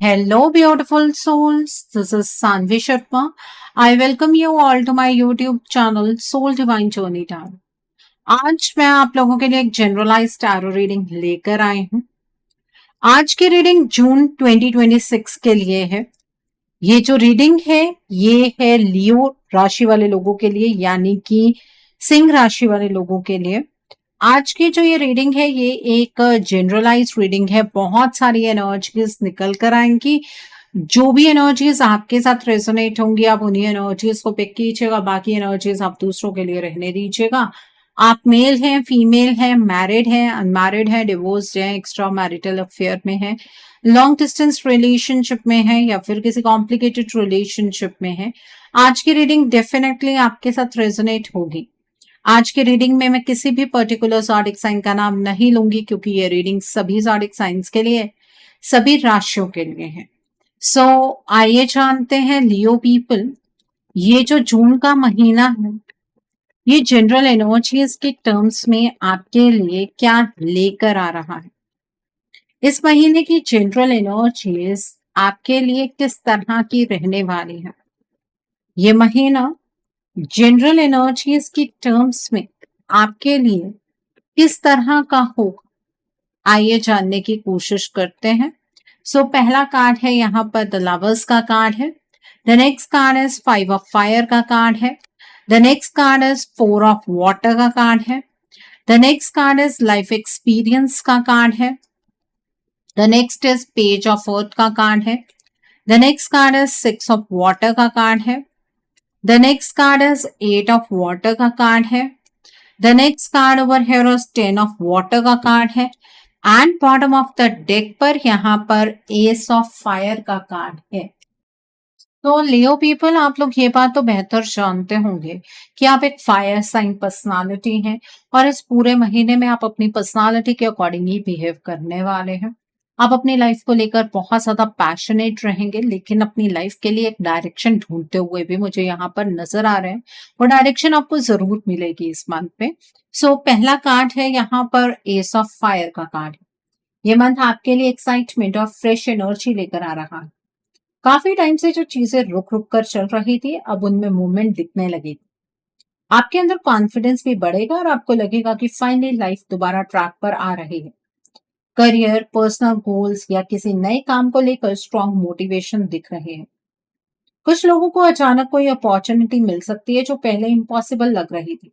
Hello, beautiful souls. This is Sanvi Sharma. I welcome you all to my YouTube channel Soul Divine Journey Tarot. आज मैं आप लोगों के लिए एक जनरलाइज टैरो रीडिंग लेकर आई हूँ। आज की रीडिंग जून 2026 के लिए है। ये जो रीडिंग है ये है लियो राशि वाले लोगों के लिए, यानी कि सिंह राशि वाले लोगों के लिए। आज की जो ये रीडिंग है ये एक जनरलाइज रीडिंग है। बहुत सारी एनर्जीज निकल कर आएंगी। जो भी एनर्जीज आपके साथ रेजोनेट होंगी आप उन्हीं एनर्जीज को पिक कीजिएगा, बाकी एनर्जीज आप दूसरों के लिए रहने दीजिएगा। आप मेल हैं, फीमेल हैं, मैरिड हैं, अनमैरिड हैं, डिवोर्स्ड हैं, एक्स्ट्रा मैरिटल अफेयर में हैं, लॉन्ग डिस्टेंस रिलेशनशिप में हैं या फिर किसी कॉम्प्लिकेटेड रिलेशनशिप में हैं, आज की रीडिंग डेफिनेटली आपके साथ रेजोनेट होगी। आज की रीडिंग में मैं किसी भी पर्टिकुलर ज़ोडिक साइन का नाम नहीं लूंगी क्योंकि ये रीडिंग सभी ज़ोडिक साइंस के लिए, सभी राशियों के लिए है। सो आइए जानते हैं लियो पीपल, ये जो जून का महीना है ये जनरल एनर्जीज के टर्म्स में आपके लिए क्या लेकर आ रहा है। इस महीने की जनरल एनर्जीज आपके लिए किस तरह की रहने वाली है। ये महीना जनरल एनर्जीज की टर्म्स में आपके लिए किस तरह का होगा, आइए जानने की कोशिश करते हैं। सो पहला कार्ड है यहाँ पर द लवर्स का कार्ड है। The next card is 5 of fire का कार्ड है। The next card is 4 of water का कार्ड है। The next card is life experience का कार्ड है। The next is page of earth का कार्ड है। The next card is 6 of water का card है। The next card is 8 of water का card है। The next card over here is 10 of water का card है and bottom of the deck पर यहाँ पर एस ऑफ फायर का कार्ड है। तो लियो पीपल, आप लोग ये बात तो बेहतर जानते होंगे कि आप एक फायर साइन पर्सनालिटी हैं और इस पूरे महीने में आप अपनी पर्सनालिटी के अकॉर्डिंग ही बिहेव करने वाले हैं। आप अपनी लाइफ को लेकर बहुत ज्यादा पैशनेट रहेंगे, लेकिन अपनी लाइफ के लिए एक डायरेक्शन ढूंढते हुए भी मुझे यहाँ पर नजर आ रहे हैं। वो डायरेक्शन आपको जरूर मिलेगी इस मंथ पे। सो पहला कार्ड है यहाँ पर एस ऑफ फायर का कार्ड। ये मंथ आपके लिए एक्साइटमेंट और फ्रेश एनर्जी लेकर आ रहा है। काफी टाइम से जो चीजें रुक रुक कर चल रही थी अब उनमें मूवमेंट दिखने लगेगी। आपके अंदर कॉन्फिडेंस भी बढ़ेगा और आपको लगेगा कि फाइनली लाइफ दोबारा ट्रैक पर आ रही है। करियर, पर्सनल गोल्स या किसी नए काम को लेकर स्ट्रॉन्ग मोटिवेशन दिख रहे हैं। कुछ लोगों को अचानक कोई अपॉर्चुनिटी मिल सकती है जो पहले इम्पॉसिबल लग रही थी।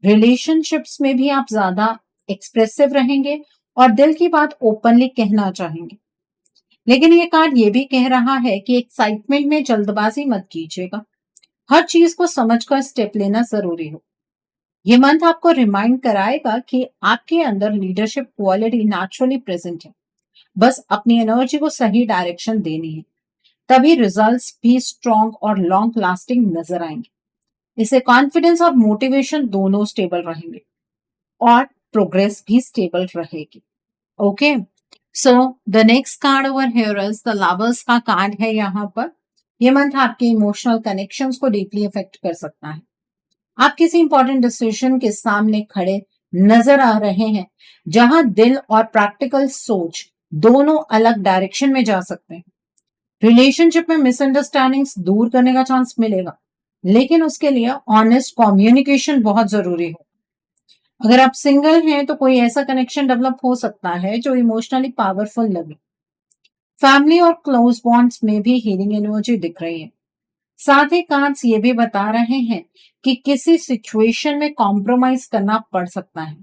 रिलेशनशिप्स में भी आप ज्यादा एक्सप्रेसिव रहेंगे और दिल की बात ओपनली कहना चाहेंगे। लेकिन ये कार्ड ये भी कह रहा है कि एक्साइटमेंट में जल्दबाजी मत कीजिएगा। हर चीज को समझकर स्टेप लेना जरूरी हो। ये मंथ आपको रिमाइंड कराएगा कि आपके अंदर लीडरशिप क्वालिटी नेचुरली प्रेजेंट है। बस अपनी एनर्जी को सही डायरेक्शन देनी है, तभी रिजल्ट्स भी स्ट्रॉन्ग और लॉन्ग लास्टिंग नजर आएंगे। इससे कॉन्फिडेंस और मोटिवेशन दोनों स्टेबल रहेंगे और प्रोग्रेस भी स्टेबल रहेगी। Okay, so the next card over here is the lovers का कार्ड है यहाँ पर। ये मंथ आपके इमोशनल कनेक्शंस को डीपली इफेक्ट कर सकता है। आप किसी इंपॉर्टेंट डिसीजन के सामने खड़े नजर आ रहे हैं जहां दिल और प्रैक्टिकल सोच दोनों अलग डायरेक्शन में जा सकते हैं। रिलेशनशिप में मिसअंडरस्टैंडिंग्स दूर करने का चांस मिलेगा, लेकिन उसके लिए ऑनेस्ट कम्युनिकेशन बहुत जरूरी हो। अगर आप सिंगल हैं तो कोई ऐसा कनेक्शन डेवलप हो सकता है जो इमोशनली पावरफुल लगे। फैमिली और क्लोज बॉन्ड्स में भी हीलिंग एनर्जी दिख रही है। साथ ही कार्ड्स ये भी बता रहे हैं कि किसी सिचुएशन में कॉम्प्रोमाइज करना पड़ सकता है।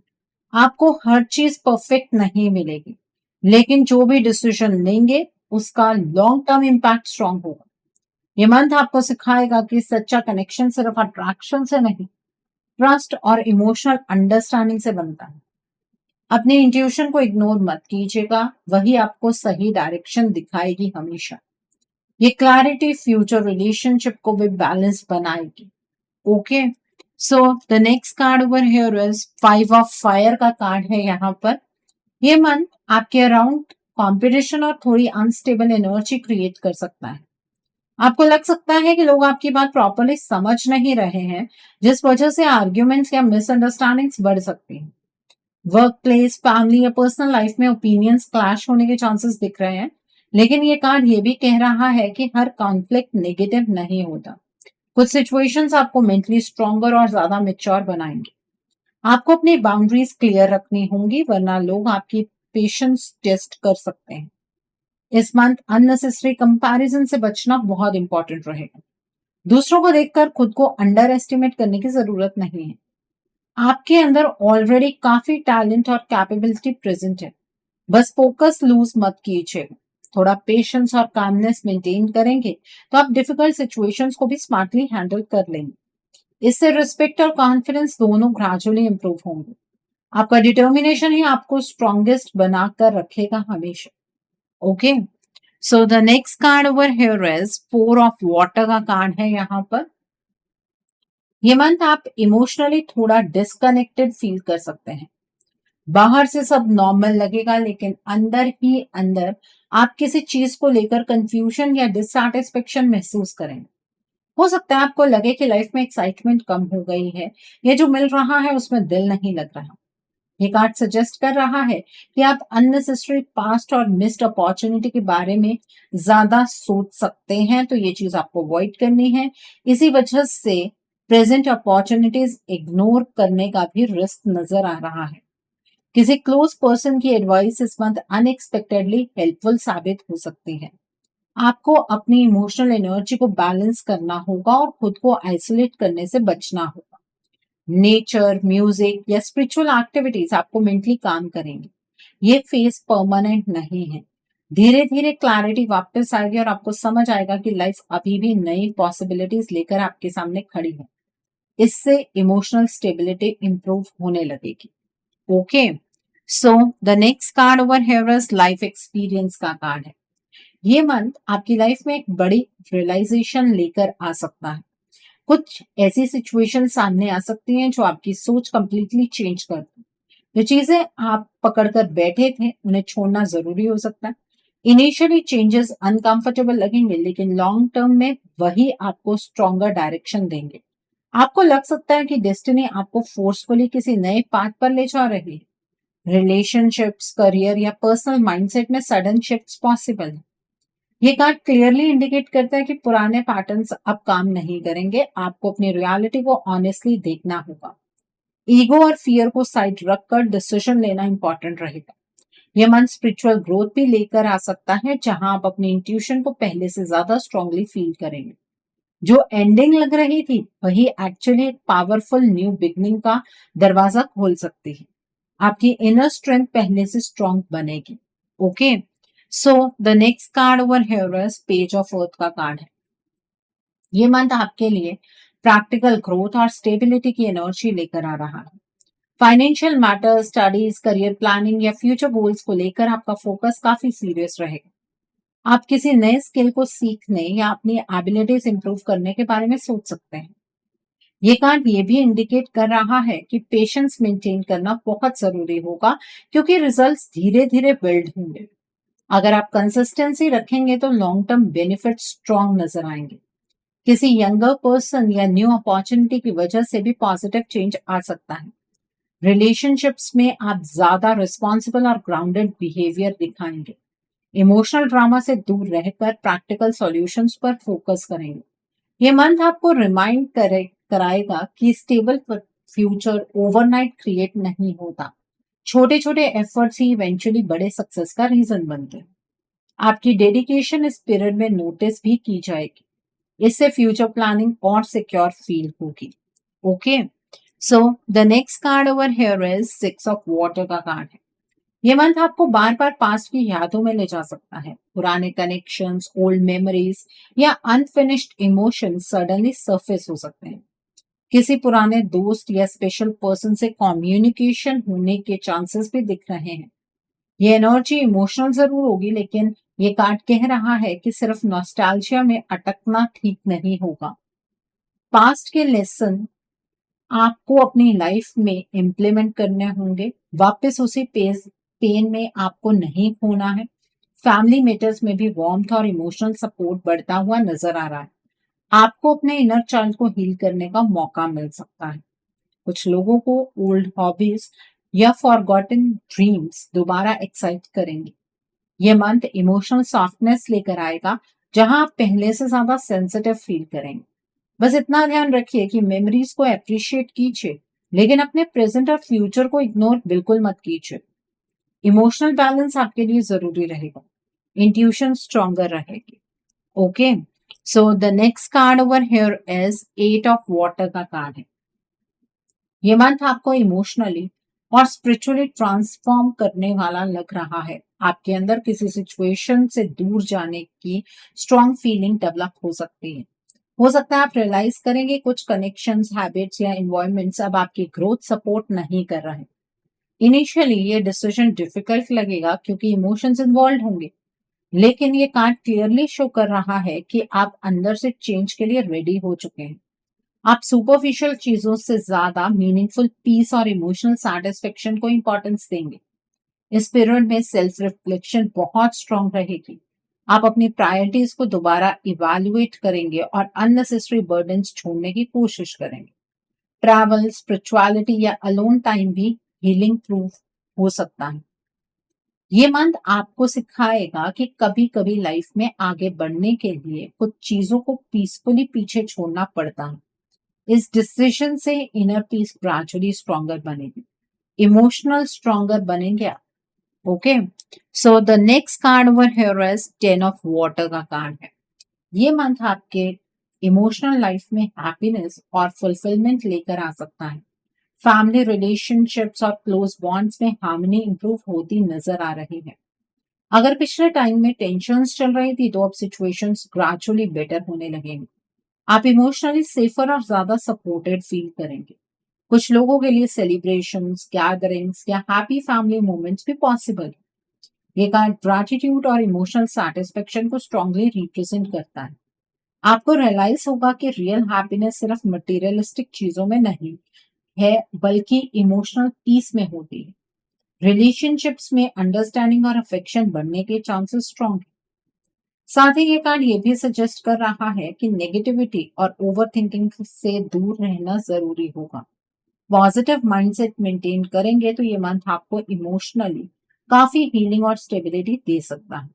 आपको हर चीज परफेक्ट नहीं मिलेगी, लेकिन जो भी डिसीजन लेंगे उसका लॉन्ग टर्म इम्पैक्ट स्ट्रॉन्ग होगा। ये मंथ आपको सिखाएगा कि सच्चा कनेक्शन सिर्फ अट्रैक्शन से नहीं, ट्रस्ट और इमोशनल अंडरस्टैंडिंग से बनता है। अपने इंट्यूशन को इग्नोर मत कीजिएगा, वही आपको सही डायरेक्शन दिखाएगी हमेशा। ये क्लैरिटी फ्यूचर रिलेशनशिप को भी बैलेंस बनाएगी। Okay, so the next card over here is 5 of fire का कार्ड है यहाँ पर। ये मंथ आपके अराउंड कंपटीशन और थोड़ी अनस्टेबल एनर्जी क्रिएट कर सकता है। आपको लग सकता है कि लोग आपकी बात प्रॉपर्ली समझ नहीं रहे हैं, जिस वजह से आर्ग्यूमेंट्स या मिसअंडरस्टैंडिंग्स बढ़ सकती हैं। वर्क प्लेस, फैमिली या पर्सनल लाइफ में ओपिनियंस क्लैश होने के चांसेस दिख रहे हैं, लेकिन ये कार्ड ये भी कह रहा है कि हर कॉन्फ्लिक्ट नेगेटिव नहीं होता। कुछ सिचुएशंस आपको मेंटली स्ट्रॉन्गर और ज्यादा मेच्योर बनाएंगे। आपको अपनी बाउंड्रीज क्लियर रखनी होंगी, वरना लोग आपकी पेशेंस टेस्ट कर सकते हैं। इस मंथ अननेसेसरी कंपैरिजन से बचना बहुत इंपॉर्टेंट रहेगा। दूसरों को देखकर खुद को अंडर एस्टिमेट करने की जरूरत नहीं है। आपके अंदर ऑलरेडी काफी टैलेंट और कैपेबिलिटी प्रेजेंट है। बस फोकस लूज मत कीजिए। थोड़ा पेशेंस और कामनेस मेंटेन करेंगे तो आप डिफिकल्ट सिचुएशंस को भी स्मार्टली हैंडल कर लेंगे। इससे रिस्पेक्ट और कॉन्फिडेंस दोनों ग्रेजुअली इंप्रूव होंगे। आपका डिटर्मिनेशन ही आपको स्ट्रॉन्गेस्ट बनाकर रखेगा हमेशा। Okay, so the next card over here is 4 of water का कार्ड है यहाँ पर। ये मंथ आप इमोशनली थोड़ा डिस्कनेक्टेड फील कर सकते हैं। बाहर से सब नॉर्मल लगेगा, लेकिन अंदर ही अंदर आप किसी चीज को लेकर कंफ्यूजन या डिससैटिस्फैक्शन महसूस करेंगे। हो सकता है आपको लगे कि लाइफ में एक्साइटमेंट कम हो गई है, ये जो मिल रहा है उसमें दिल नहीं लग रहा। ये कार्ड सजेस्ट कर रहा है कि आप अननेसेसरी पास्ट और मिस्ड अपॉर्चुनिटी के बारे में ज्यादा सोच सकते हैं, तो ये चीज आपको अवॉइड करनी है। इसी वजह से प्रेजेंट अपॉर्चुनिटीज इग्नोर करने का भी रिस्क नजर आ रहा है। किसी क्लोज पर्सन की एडवाइस इस मंथ अनएक्सपेक्टेडली हेल्पफुल साबित हो सकती है। आपको अपनी इमोशनल एनर्जी को बैलेंस करना होगा और खुद को आइसोलेट करने से बचना होगा। नेचर, म्यूजिक या स्पिरिचुअल एक्टिविटीज आपको मेंटली काम करेंगे। ये फेज परमानेंट नहीं है। धीरे धीरे क्लैरिटी वापस आएगी और आपको समझ आएगा कि लाइफ अभी भी नई पॉसिबिलिटीज लेकर आपके सामने खड़ी है। इससे इमोशनल स्टेबिलिटी इंप्रूव होने लगेगी। Okay, so the next card over here is life experience का कार्ड है। ये मंथ आपकी लाइफ में एक बड़ी रियलाइजेशन लेकर आ सकता है। कुछ ऐसी सिचुएशन सामने आ सकती हैं जो आपकी सोच कंप्लीटली चेंज कर दे। जो चीजें आप पकड़कर बैठे थे उन्हें छोड़ना जरूरी हो सकता है। इनिशियली चेंजेस अनकंफर्टेबल लगेंगे, लेकिन लॉन्ग टर्म में वही आपको स्ट्रॉन्गर डायरेक्शन देंगे। आपको लग सकता है कि डेस्टिनी आपको फोर्सफुली किसी नए पाथ पर ले जा रही है। रिलेशनशिप्स, करियर या पर्सनल माइंडसेट में सडन शिफ्ट्स पॉसिबल है। ये कार्ड क्लियरली इंडिकेट करता है कि पुराने पैटर्न्स अब काम नहीं करेंगे। आपको अपनी रियलिटी को ऑनेस्टली देखना होगा। ईगो और फियर को साइड रखकर डिसीजन लेना इंपॉर्टेंट रहेगा। यह मन स्पिरिचुअल ग्रोथ भी लेकर आ सकता है, जहां आप अपनी इंट्यूशन को पहले से ज्यादा स्ट्रांगली फील करेंगे। जो एंडिंग लग रही थी वही एक्चुअली एक पावरफुल न्यू बिगनिंग का दरवाजा खोल सकती है। आपकी इनर स्ट्रेंथ पहले से स्ट्रांग बनेगी। Okay, so the next card over here is page of earth का कार्ड है। ये मंथ आपके लिए प्रैक्टिकल ग्रोथ और स्टेबिलिटी की एनर्जी लेकर आ रहा है। Financial matters, studies, career planning या फ्यूचर गोल्स को लेकर आपका फोकस काफी सीरियस रहेगा। आप किसी नए स्किल को सीखने या अपनी एबिलिटीज इंप्रूव करने के बारे में सोच सकते हैं। ये कार्ड ये भी इंडिकेट कर रहा है कि पेशेंस मेंटेन करना बहुत जरूरी होगा, क्योंकि रिजल्ट्स धीरे धीरे बिल्ड होंगे। अगर आप कंसिस्टेंसी रखेंगे तो लॉन्ग टर्म बेनिफिट स्ट्रॉन्ग नजर आएंगे। किसी यंगर पर्सन या न्यू अपॉर्चुनिटी की वजह से भी पॉजिटिव चेंज आ सकता है। रिलेशनशिप्स में आप ज्यादा रिस्पॉन्सिबल और ग्राउंडेड बिहेवियर दिखाएंगे। इमोशनल ड्रामा से दूर रहकर प्रैक्टिकल सॉल्यूशंस पर फोकस करेंगे। ये मंथ आपको रिमाइंड कराएगा कि स्टेबल फ्यूचर ओवरनाइट क्रिएट नहीं होता। छोटे छोटे एफर्ट्स ही इवेंचुअली बड़े सक्सेस का रीजन बनते हैं। आपकी डेडिकेशन इस पीरियड में नोटिस भी की जाएगी। इससे फ्यूचर प्लानिंग और सिक्योर फील होगी। Okay, so the next card over here is 6 of water का कार्ड है। ये मंथ आपको बार बार पास्ट की यादों में ले जा सकता है। पुराने कनेक्शंस, ओल्ड मेमोरीज या अनफिनिश्ड इमोशंस सडनली सरफेस हो सकते हैं। किसी पुराने दोस्त या स्पेशल पर्सन से कम्युनिकेशन होने के चांसेस भी दिख रहे हैं। ये एनर्जी इमोशनल जरूर होगी, लेकिन ये कार्ड कह रहा है कि सिर्फ नॉस्टैल्जिया में अटकना ठीक नहीं होगा। पास्ट के लेसन आपको अपनी लाइफ में इम्प्लीमेंट करने होंगे। वापस उसी पेन में आपको नहीं खोना है। फैमिली मैटर्स में भी वार्मथ और इमोशनल सपोर्ट बढ़ता हुआ नजर आ रहा है। आपको अपने इनर चाइल्ड को हील करने का मौका मिल सकता है। कुछ लोगों को ओल्ड हॉबीज या फॉरगॉटन ड्रीम्स दोबारा एक्साइट करेंगे। ये मंथ इमोशनल सॉफ्टनेस लेकर आएगा, जहां आप पहले से ज्यादा सेंसिटिव फील करेंगे। बस इतना ध्यान रखिए कि मेमोरीज को अप्रिशिएट कीजिए, लेकिन अपने प्रेजेंट और फ्यूचर को इग्नोर बिल्कुल मत कीजिए। इमोशनल बैलेंस आपके लिए जरूरी रहेगा, इंट्यूशन स्ट्रॉन्गर रहेगी। Okay, so the next card over here is 8 of water का कार्ड है। ये मंथ आपको इमोशनली और स्पिरिचुअली ट्रांसफॉर्म करने वाला लग रहा है। आपके अंदर किसी सिचुएशन से दूर जाने की स्ट्रॉन्ग फीलिंग डेवलप हो सकती है। हो सकता है आप रियलाइज करेंगे कुछ कनेक्शंस, हैबिट्स या एनवायरमेंट्स अब आपकी ग्रोथ सपोर्ट नहीं कर रहे। इनिशियली ये डिसीजन डिफिकल्ट लगेगा क्योंकि इमोशंस इन्वॉल्व होंगे, लेकिन ये कार्ड क्लियरली शो कर रहा है कि आप अंदर से चेंज के लिए रेडी हो चुके हैं। आप सुपरफिशियल चीजों से ज्यादा मीनिंगफुल पीस और इमोशनल सेटिस्फेक्शन को इंपॉर्टेंस देंगे। इस पीरियड में सेल्फ रिफ्लेक्शन बहुत स्ट्रांग रहेगी। आप अपनी प्रायोरिटीज को दोबारा इवैल्यूएट करेंगे और अननेसेसरी बर्डन्स छोड़ने की कोशिश करेंगे। ट्रैवल, स्पिरिचुअलिटी या अलोन टाइम भी हीलिंग प्रूफ हो सकता है। ये मंथ आपको सिखाएगा कि कभी कभी लाइफ में आगे बढ़ने के लिए कुछ चीजों को पीसफुली पीछे छोड़ना पड़ता है। इस डिसीजन से इनर पीस ग्रेजुअली स्ट्रॉन्गर बनेगी, इमोशनल स्ट्रॉन्गर बनेंगे आप। Okay, so the next card over here is 10 of water का कार्ड है। ये मंथ आपके इमोशनल लाइफ में हैप्पीनेस और फुलफिलमेंट लेकर आ सकता है। फैमिली रिलेशनशिप्स और क्लोज बॉन्ड्स में हार्मनी इंप्रूव होती नजर आ रही है। अगर पिछले टाइम में टेंशन्स चल रही थी तो अब सिचुएशंस ग्रेजुअली बेटर होने लगेंगे। आप इमोशनली सेफर और ज्यादा सपोर्टेड फील करेंगे। कुछ लोगों के लिए सेलिब्रेशंस, गैदरिंग्स या हैप्पी फैमिली मोमेंट्स भी पॉसिबल है। ये कार्ड ग्रैटिट्यूड और इमोशनल सेटिस्फेक्शन को स्ट्रांगली रिप्रेजेंट करता है। आपको रियलाइज होगा कि रियल हैप्पीनेस सिर्फ मटेरियलिस्टिक चीजों में नहीं है, बल्कि इमोशनल पीस में होती है। रिलेशनशिप्स में अंडरस्टैंडिंग और अफेक्शन बढ़ने के चांसेस स्ट्रांग है। साथ ही ये कार्ड ये भी सजेस्ट कर रहा है कि नेगेटिविटी और ओवर थिंकिंग से दूर रहना जरूरी होगा। पॉजिटिव माइंडसेट मेंटेन करेंगे तो ये मंथ आपको इमोशनली काफी हीलिंग और स्टेबिलिटी दे सकता है।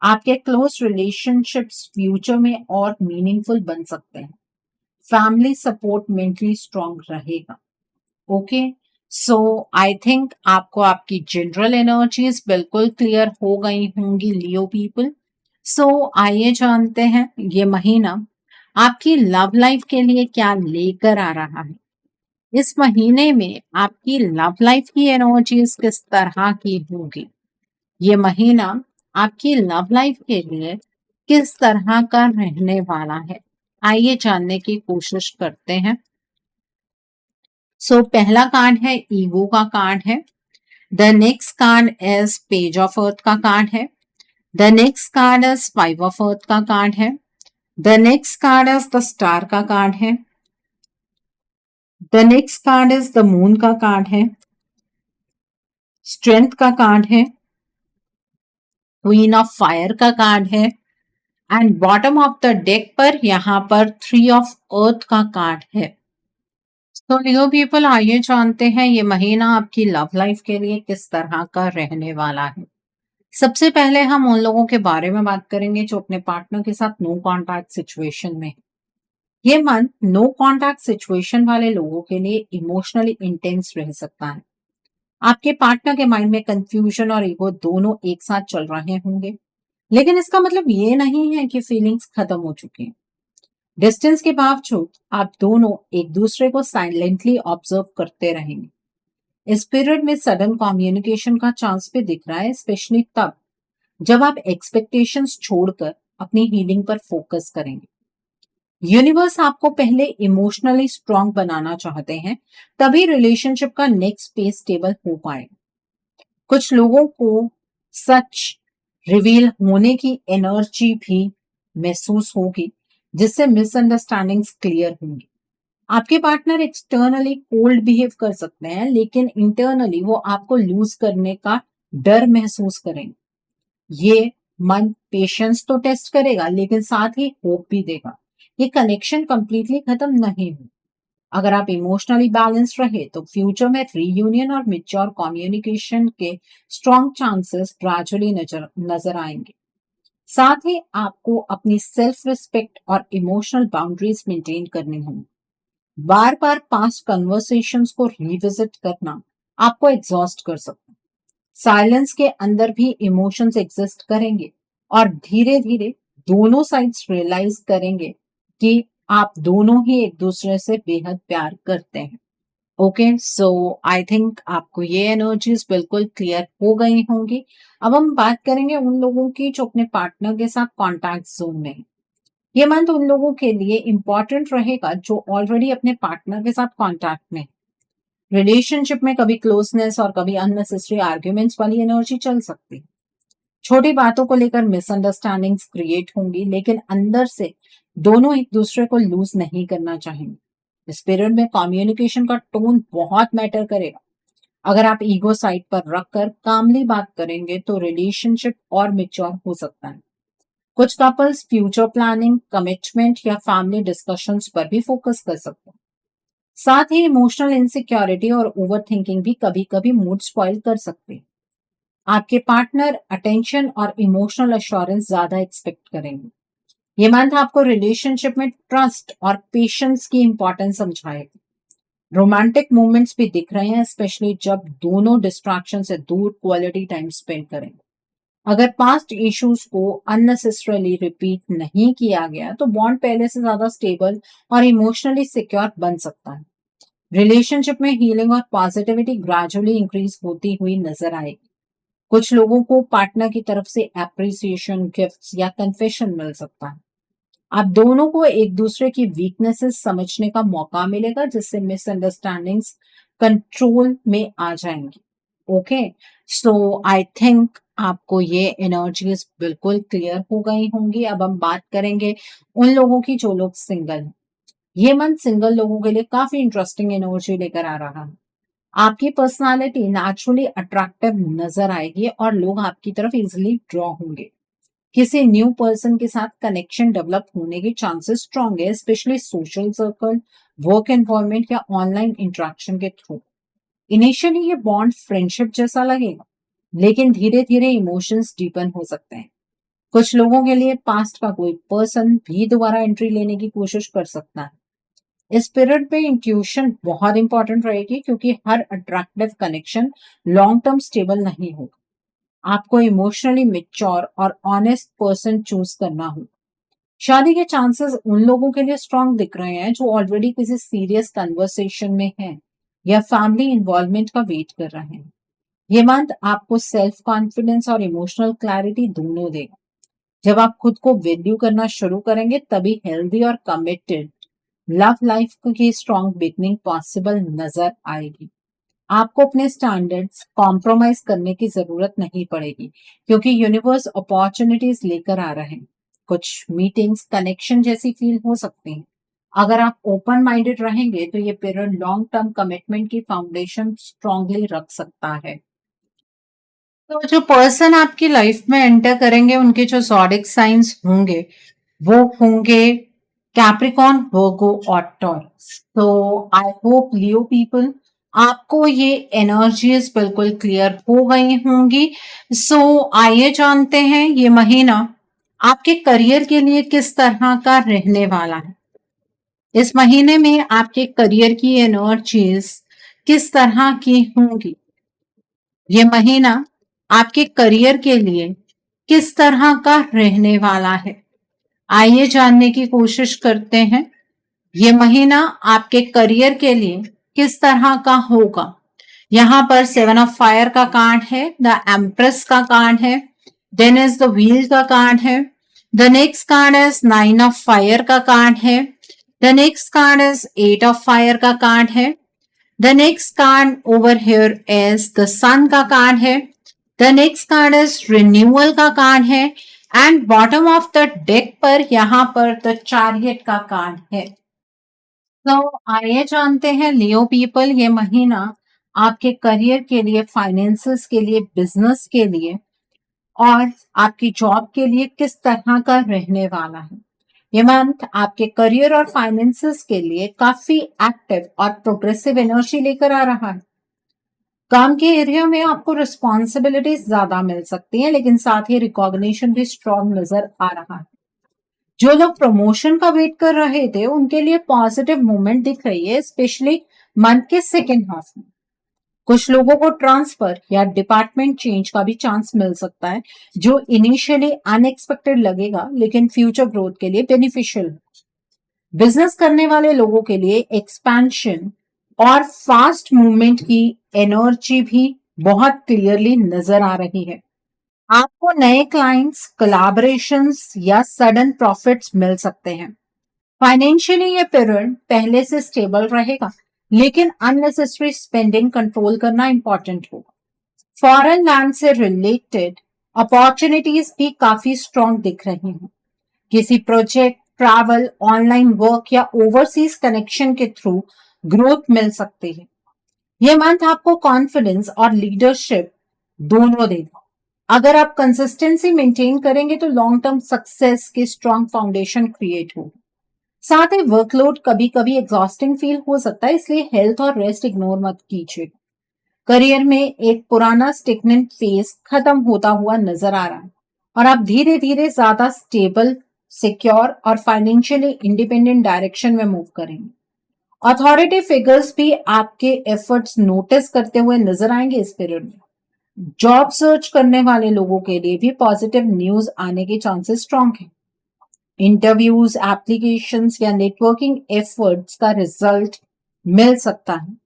आपके क्लोज रिलेशनशिप्स फ्यूचर में और मीनिंगफुल बन सकते हैं। फैमिली सपोर्ट मेंटली स्ट्रांग रहेगा। ओके, सो आई थिंक आपको आपकी जनरल एनर्जीज बिल्कुल क्लियर हो गई होंगी लियो पीपल। सो आइए जानते हैं ये महीना आपकी लव लाइफ के लिए क्या लेकर आ रहा है। इस महीने में आपकी लव लाइफ की एनर्जीज किस तरह की होगी। ये महीना आपकी लव लाइफ के लिए किस तरह का रहने वाला है, आइए जानने की कोशिश करते हैं। सो पहला कार्ड है ईगो का कार्ड है। The next card is page of earth का कार्ड है। The next card is 5 of earth का कार्ड है। The next card is the star का कार्ड है। The next card is the moon का कार्ड है। स्ट्रेंथ का कार्ड है। क्वीन ऑफ फायर का कार्ड है। And bottom of the deck पर यहां पर 3 ऑफ अर्थ का कार्ड है। तो लियो पीपल आइए जानते हैं ये महीना आपकी लव लाइफ के लिए किस तरह का रहने वाला है। सबसे पहले हम उन लोगों के बारे में बात करेंगे जो अपने पार्टनर के साथ नो कॉन्टैक्ट सिचुएशन में। ये मंथ नो कॉन्टैक्ट सिचुएशन वाले लोगों के लिए इमोशनली इंटेंस रह सकता है। आपके पार्टनर के माइंड में कंफ्यूजन और ईगो दोनों एक साथ चल रहे होंगे, लेकिन इसका मतलब ये नहीं है कि फीलिंग्स खत्म हो चुकी हैं। डिस्टेंस के बावजूद आप दोनों एक दूसरे को साइलेंटली ऑब्जर्व करते रहेंगे। इस पीरियड में सडन कम्युनिकेशन का चांस भी दिख रहा है, स्पेशली तब जब आप एक्सपेक्टेशंस छोड़कर अपनी हीलिंग पर फोकस करेंगे। यूनिवर्स आपको पहले इमोशनली स्ट्रांग बनाना चाहते हैं, तभी रिलेशनशिप का नेक्स्ट फेज स्टेबल हो पाए। कुछ लोगों को सच रिवील होने की एनर्जी भी महसूस होगी, जिससे मिसअंडरस्टैंडिंग्स क्लियर होंगी। आपके पार्टनर एक्सटर्नली कोल्ड बिहेव कर सकते हैं, लेकिन इंटरनली वो आपको लूज करने का डर महसूस करेंगे। ये मन पेशेंस तो टेस्ट करेगा, लेकिन साथ ही होप भी देगा। ये कनेक्शन कंप्लीटली खत्म नहीं हो, अगर आप इमोशनली बैलेंस रहे तो फ्यूचर में रीयूनियन और मेच्योर कम्युनिकेशन के स्ट्रॉन्ग चांसेस ग्रेजुअली नजर नजर आएंगे। साथ ही आपको अपनी सेल्फ रिस्पेक्ट और इमोशनल बाउंड्रीज मेंटेन करनी होंगी। बार बार पास्ट कन्वर्सेशंस को रिविजिट करना आपको एग्जॉस्ट कर सकता है। साइलेंस के अंदर भी इमोशंस एग्जिस्ट करेंगे और धीरे धीरे दोनों साइड्स रियलाइज करेंगे कि आप दोनों ही एक दूसरे से बेहद प्यार करते हैं। ओके, सो आई थिंक आपको ये एनर्जीज बिल्कुल क्लियर हो गई होंगी। अब हम बात करेंगे उन लोगों की जो अपने पार्टनर के साथ कॉन्टैक्ट जोन में है। ये मंथ उन लोगों के लिए इंपॉर्टेंट रहेगा जो ऑलरेडी अपने पार्टनर के साथ कॉन्टैक्ट में है। रिलेशनशिप में कभी क्लोजनेस और कभी अननेसेसरी आर्ग्यूमेंट्स वाली एनर्जी चल सकती है। छोटी बातों को लेकर मिसअंडरस्टैंडिंग्स क्रिएट होंगी, लेकिन अंदर से दोनों एक दूसरे को लूज नहीं करना चाहेंगे। इस पीरियड में कम्युनिकेशन का टोन बहुत मैटर करेगा। अगर आप ईगो साइड पर रखकर कामली बात करेंगे तो रिलेशनशिप और मेच्योर हो सकता है। कुछ कपल्स फ्यूचर प्लानिंग, कमिटमेंट या फैमिली डिस्कशंस पर भी फोकस कर सकते हैं। साथ ही इमोशनल इनसिक्योरिटी और ओवर थिंकिंग भी कभी कभी मूड स्पॉइल कर सकते हैं। आपके पार्टनर अटेंशन और इमोशनल अश्योरेंस ज्यादा एक्सपेक्ट करेंगे। ये मंथ आपको रिलेशनशिप में ट्रस्ट और पेशेंस की इंपॉर्टेंस समझाएगा। रोमांटिक मोमेंट्स भी दिख रहे हैं, स्पेशली जब दोनों डिस्ट्रैक्शन से दूर क्वालिटी टाइम स्पेंड करेंगे। अगर पास्ट इश्यूज को अननेसेसरली रिपीट नहीं किया गया तो बॉन्ड पहले से ज्यादा स्टेबल और इमोशनली सिक्योर बन सकता है। रिलेशनशिप में हीलिंग और पॉजिटिविटी ग्रेजुअली इंक्रीज होती हुई नजर आएगी। कुछ लोगों को पार्टनर की तरफ से एप्रिसिएशन, गिफ्ट्स या कन्फेशन मिल सकता है। आप दोनों को एक दूसरे की वीकनेसेस समझने का मौका मिलेगा, जिससे मिसअंडरस्टैंडिंग्स कंट्रोल में आ जाएंगी। ओके, सो आई थिंक आपको ये एनर्जीज बिल्कुल क्लियर हो गई होंगी। अब हम बात करेंगे उन लोगों की जो लोग सिंगल हैं। ये मंथ सिंगल लोगों के लिए काफी इंटरेस्टिंग एनर्जी लेकर आ रहा है। आपकी पर्सनालिटी नेचुरली अट्रैक्टिव नजर आएगी और लोग आपकी तरफ इजिली ड्रॉ होंगे। किसी न्यू पर्सन के साथ कनेक्शन डेवलप होने के चांसेस स्ट्रॉन्ग है, specially social circle, work environment या ऑनलाइन इंटरेक्शन के थ्रू। इनिशियली ये बॉन्ड फ्रेंडशिप जैसा लगेगा, लेकिन धीरे धीरे इमोशंस डीपन हो सकते हैं। कुछ लोगों के लिए पास्ट का कोई पर्सन भी दोबारा एंट्री लेने की कोशिश कर सकता है। इस पीरियड में इंट्यूशन बहुत इंपॉर्टेंट रहेगी, क्योंकि हर attractive connection long term stable नहीं होगा। आपको इमोशनली मेच्योर और ऑनेस्ट पर्सन चूज करना होगा। शादी के चांसेस उन लोगों के लिए स्ट्रांग दिख रहे हैं जो ऑलरेडी किसी सीरियस कन्वर्सेशन में हैं या फैमिली इन्वॉल्वमेंट का वेट कर रहे हैं। ये मंथ आपको सेल्फ कॉन्फिडेंस और इमोशनल क्लैरिटी दोनों देगा। जब आप खुद को वैल्यू करना शुरू करेंगे तभी हेल्दी और कमिटेड लव लाइफ की स्ट्रॉन्ग बिगनिंग पॉसिबल नजर आएगी। आपको अपने स्टैंडर्ड्स कॉम्प्रोमाइज करने की जरूरत नहीं पड़ेगी, क्योंकि यूनिवर्स अपॉर्चुनिटीज लेकर आ रहे हैं। कुछ मीटिंग्स कनेक्शन जैसी फील हो सकती हैं। अगर आप ओपन माइंडेड रहेंगे तो ये पीरियड लॉन्ग टर्म कमिटमेंट की फाउंडेशन स्ट्रांगली रख सकता है। तो जो पर्सन आपकी लाइफ में एंटर करेंगे उनके जो ज़ोडिक साइंस होंगे वो होंगे कैप्रिकॉन, वर्गो और टॉरस। तो आई होप लियो पीपल आपको ये एनर्जीज बिल्कुल क्लियर हो गई होंगी। सो आइए जानते हैं ये महीना आपके करियर के लिए किस तरह का रहने वाला है। इस महीने में आपके करियर की एनर्जीज किस तरह की होंगी। ये महीना आपके करियर के लिए किस तरह का रहने वाला है, आइए जानने की कोशिश करते हैं। ये महीना आपके करियर के लिए किस तरह का होगा। यहाँ पर 7 ऑफ फायर का कार्ड है, द एम्प्रेस का कार्ड है, देन इज द व्हील का कार्ड है, the next card is 9 of fire का कार्ड है, the next card is 8 of fire का कार्ड है, the next card over here is the sun का कार्ड है, the next card is renewal का card है and bottom of the deck पर यहाँ पर द चैरियट का कार्ड है। तो आइए जानते हैं लियो पीपल ये महीना आपके करियर के लिए, फाइनेंसेस के लिए, बिजनेस के लिए और आपकी जॉब के लिए किस तरह का रहने वाला है। ये मंथ आपके करियर और फाइनेंसेस के लिए काफी एक्टिव और प्रोग्रेसिव एनर्जी लेकर आ रहा है। काम के एरिया में आपको रिस्पॉन्सिबिलिटीज ज्यादा मिल सकती हैं, लेकिन साथ ही रिकॉग्निशन भी स्ट्रॉन्ग नजर आ रहा है। जो लोग प्रमोशन का वेट कर रहे थे उनके लिए पॉजिटिव मूवमेंट दिख रही है, स्पेशली मंथ के सेकेंड हाफ में। कुछ लोगों को ट्रांसफर या डिपार्टमेंट चेंज का भी चांस मिल सकता है, जो इनिशियली अनएक्सपेक्टेड लगेगा लेकिन फ्यूचर ग्रोथ के लिए बेनिफिशियल है। बिजनेस करने वाले लोगों के लिए एक्सपेंशन और फास्ट मूवमेंट की एनर्जी भी बहुत क्लियरली नजर आ रही है। आपको नए क्लाइंट्स, कोलैबोरेशंस या सडन प्रॉफिट्स मिल सकते हैं। फाइनेंशियली ये पीरियड पहले से स्टेबल रहेगा, लेकिन अननेसेसरी स्पेंडिंग कंट्रोल करना इंपॉर्टेंट होगा। फॉरेन लैंड से रिलेटेड अपॉर्चुनिटीज भी काफी स्ट्रॉन्ग दिख रही हैं। किसी प्रोजेक्ट, ट्रैवल, ऑनलाइन वर्क या ओवरसीज कनेक्शन के थ्रू ग्रोथ मिल सकती है। यह मंथ आपको कॉन्फिडेंस और लीडरशिप दोनों देगा। अगर आप कंसिस्टेंसी मेंटेन करेंगे तो लॉन्ग टर्म सक्सेस की स्ट्रॉन्ग फाउंडेशन क्रिएट होगी। साथ ही वर्कलोड कभी कभी एग्जॉस्टिंग फील हो सकता है, इसलिए हेल्थ और रेस्ट इग्नोर मत कीजिए। करियर में एक पुराना स्टिग्नेंट फेज खत्म होता हुआ नजर आ रहा है और आप धीरे धीरे ज्यादा स्टेबल, सिक्योर और फाइनेंशियली इंडिपेंडेंट डायरेक्शन में मूव करेंगे। अथॉरिटी फिगर्स भी आपके एफर्ट्स नोटिस करते हुए नजर आएंगे इस पीरियड में। जॉब सर्च करने वाले लोगों के लिए भी पॉजिटिव न्यूज आने के चांसेस स्ट्रॉन्ग हैं। इंटरव्यूज, एप्लीकेशंस या नेटवर्किंग एफर्ट्स का रिजल्ट मिल सकता है।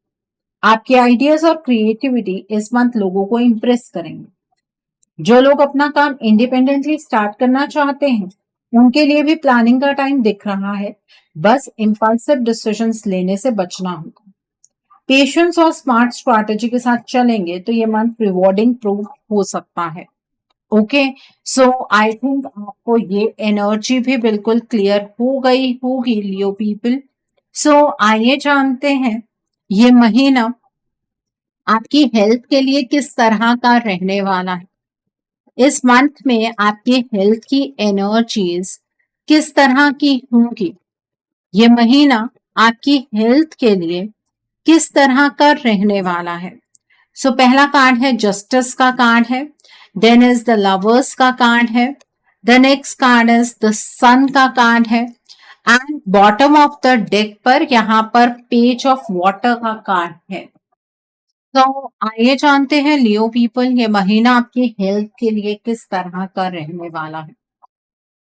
आपके आइडियाज और क्रिएटिविटी इस मंथ लोगों को इंप्रेस करेंगे। जो लोग अपना काम इंडिपेंडेंटली स्टार्ट करना चाहते हैं उनके लिए भी प्लानिंग का टाइम दिख रहा है। बस इंपल्सिव डिसीजंस लेने से बचना होगा। पेशेंस और स्मार्ट स्ट्रैटेजी के साथ चलेंगे तो ये मंथ रिवॉर्डिंग प्रूव हो सकता है। ओके, सो आई थिंक आपको ये एनर्जी भी बिल्कुल क्लियर हो गई होगी लियो पीपल। सो आइए जानते हैं ये महीना आपकी हेल्थ के लिए किस तरह का रहने वाला है। इस मंथ में आपकी हेल्थ की एनर्जीज किस तरह की होंगी। ये महीना आपकी हेल्थ के लिए किस तरह का रहने वाला है। सो पहला कार्ड है जस्टिस का कार्ड है, देन इज द लवर्स का कार्ड है, the next card is the sun का कार्ड है and bottom of the deck पर यहाँ पर पेज ऑफ वाटर का कार्ड है। तो आइए जानते हैं लियो पीपल ये महीना आपकी हेल्थ के लिए किस तरह का रहने वाला है।